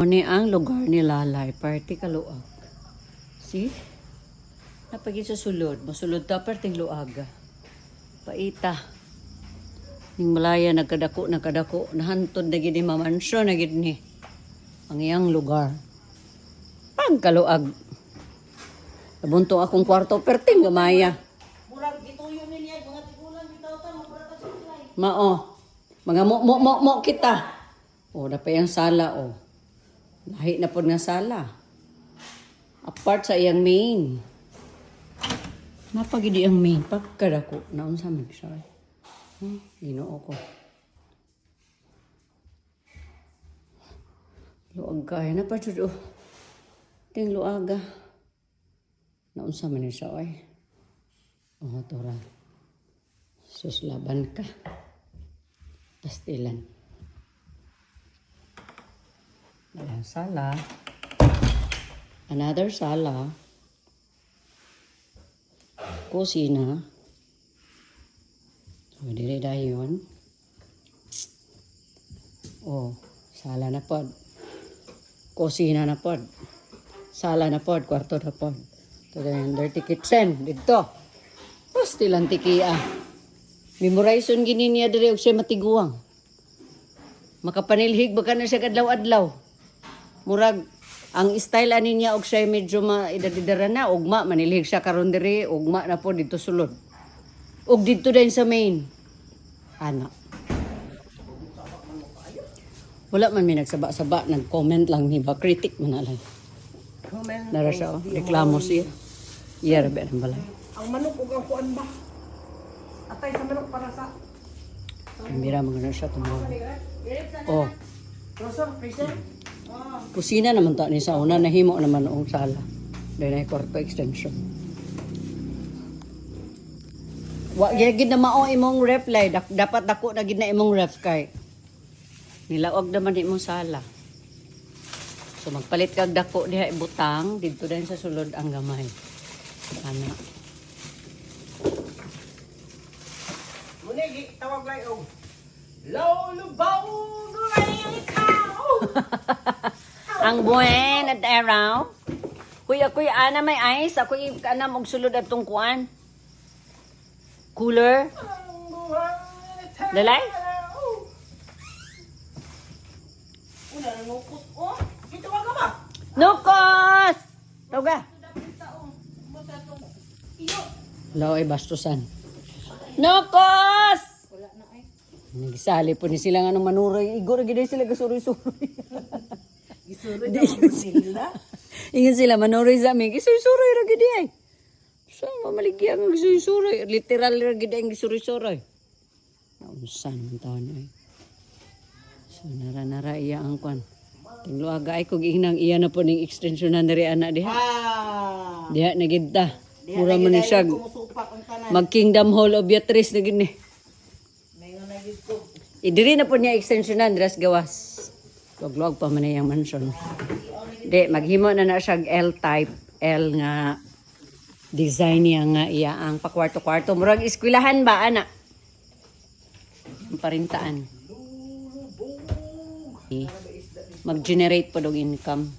Ini ang lugar ni Lalay, party kaluag. See? Napagi sa sulod, masulod ta perting luaga. Paita. Ning malaya nagkadako, nahantod na gid ni mamansyo na gid ni ang iyang lugar. Pagkaluag. Nabunto akong kwarto perting gamaya. Murag gituyo niya mga tigulan bitaw ta murag ta supply. Mao. Mga mo kita. Oh, napay ang sala oh. Lahi na po nga sala. Apart sa iyang main. Napagidi ang main. Pagkadako. Naon sa mag siya. Ginoo ko. Luag kaya. Napachud oh. Ting luaga. Naon sa man siya ay. Oh, tora. Suslaban ka. Pastilan. Ayan, sala. Another sala. Kusina. So, dire dayon. Oh, sala na pod. Kusina na pod. Sala na pod, kwarto na pod. Ito yung dirty kitchen. Dito. Pastilan tikia. Memorization gini niya dire og siya matiguang. Makapanilhig baka na siya kadlaw-adlaw. Murag ang style ani niya og siya medyo maidadidara na ugma manilhig siya karon diri ugma na po dito sulod. Ug dito din sa main. Ana. Wala man mi nagsaba-saba nag-comment lang ni ba critic man alay. Comment. Dara siya oh, reklamo siya. Iya rabe ang balay. Ang manok ug ang kuan ba? Atay sa manok para sa Mira mga na siya tumawa. Oh, Rosa, freezer. kusina naman ta ni sa una nahimo naman ang sala. Dahil ay kwarto extension. Wa gid na mao imong ref lay dapat dako na gid na imong ref kay nilaog naman imong sala. So magpalit kag dako diha ibutang didto din sa sulod ang gamay. Ana. Muni tawag lay og Lulubaw nulay ang ikaw. Ang buen at araw. Kuya ana may ice, ako kanam og sulod atong kuan. Cooler. Dalay? Una na nukot oh. Gitawag ka ba? Nukos! Tawag ka. Iyo. Law ay bastusan. Nukos! Wala na ay. Nagsali po ni sila nga nung manuray. Igor, gina sila gasuroy-suroy. Gisulod na mo sila. Ingan sila manuray sa amin. Gisuroy-suroy ra gidi ay. So, mamaligyan ang gisuroy-suroy. Literal ra gidi ang gisuroy-suroy. Naunsan ang taon ay. So, nara iya ang kwan. Tingluaga ay kung ihinang iya na po ng extension na nari anak diha. Diha na gidta. Mura man ni siya. Kumusupak ang tanan. Mag-Kingdom Hall of Beatrice na gini. Mayon na gid ko. Idiri na po niya extensionan, dras gawas. Log-log pa man na yung mansion. Di, maghimo na siya L-type. L nga design niya nga iya ang pakwarto-kwarto. Murag iskwilahan ba, anak? Ang parintaan. Mag-generate po dong income.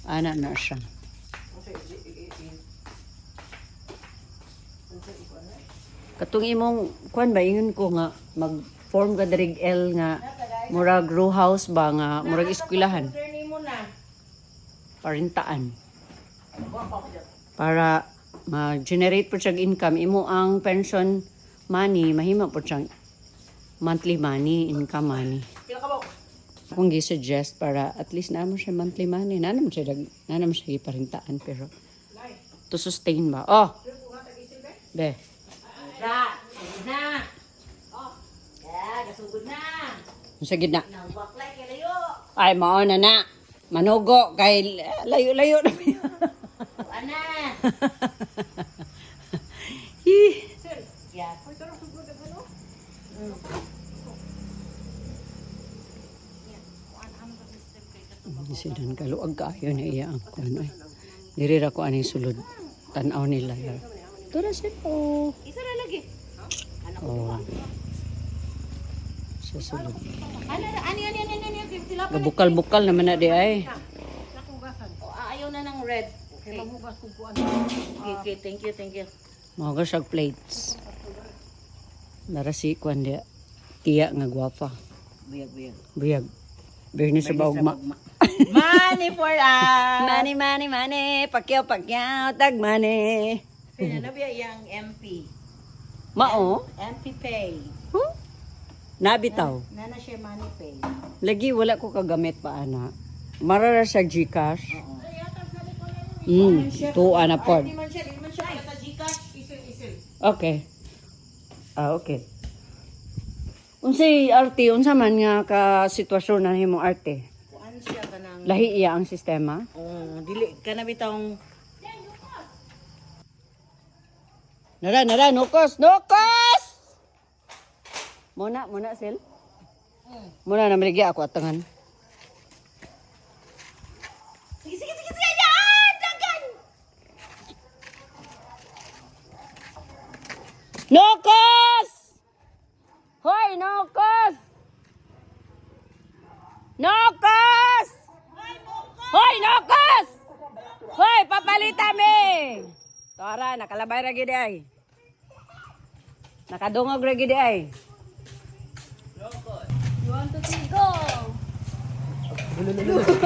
Anak na siya. Katong imong kuan ba ingon ko nga mag-form ka dirig L nga murag row house ba nga murag eskwelahan Turn mo na. parintaan para ma-generate po siya income imo ang pension money mahimo po siya monthly money income money Pila ka ba? kung gi-suggest para at least naman siya monthly money nanam siya parintaan pero to sustain ba oh be Da. Na. Oh. Ya, gasugod na. sa gitna Nang baklay kay layo. ay mao na manugo kay layo-layo na Ana. Hi. Sir. Ya. Hoy taro sugod ka no? Sidan kaluag kaayo na iya ang kuan ay. Diri ra ko ani sulod. Tan-aw nila. Tura sila. Isa na lagi. Oh. Sa sulod. Ano, ani. Gabukal-bukal naman na di ay. Ayaw na ng red. Okay. Okay, thank you. Mga kasag plates. Narasi kwan dia. Tiya nga gwapa. Buyag. Buyag. Berni sa baugma. Money for us! Money. Pakyaw. Tag money. Pinanabiya yung MP. Mao? MP Pay. Huh? Nabitaw. Nana siya money pay. Lagi wala ko kagamit pa ana. Marara sa GCash. Oo. Tuwa na pod. Di man siya sa Gcash. Isil. Okay. Okay. Unsay arte, unsa man nga ka sitwasyon na himong arte? Kuan siya kanang Lahi iya ang sistema? dili kana bitong Nara, nukos! Muna, sil. Muna na marigi ako atangan. Sige yan! Dagan! Nukos! Hoy, nukos! Hoy, nukos! Hoy, papalita mi! Tara, nakalabay ra gid ay. Nakadungog ra gid ay.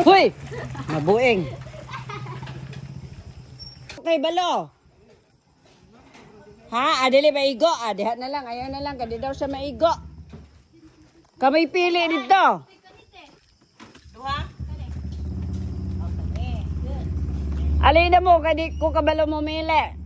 Hoy! Mabuing. Okay, balo. Ha? Adili ba igo? Diha na lang. Ayaw na lang. Kadi daw siya maigo. Kamay pili dito. Duha? Alin na mo. Kadi ko kabalo mo mili.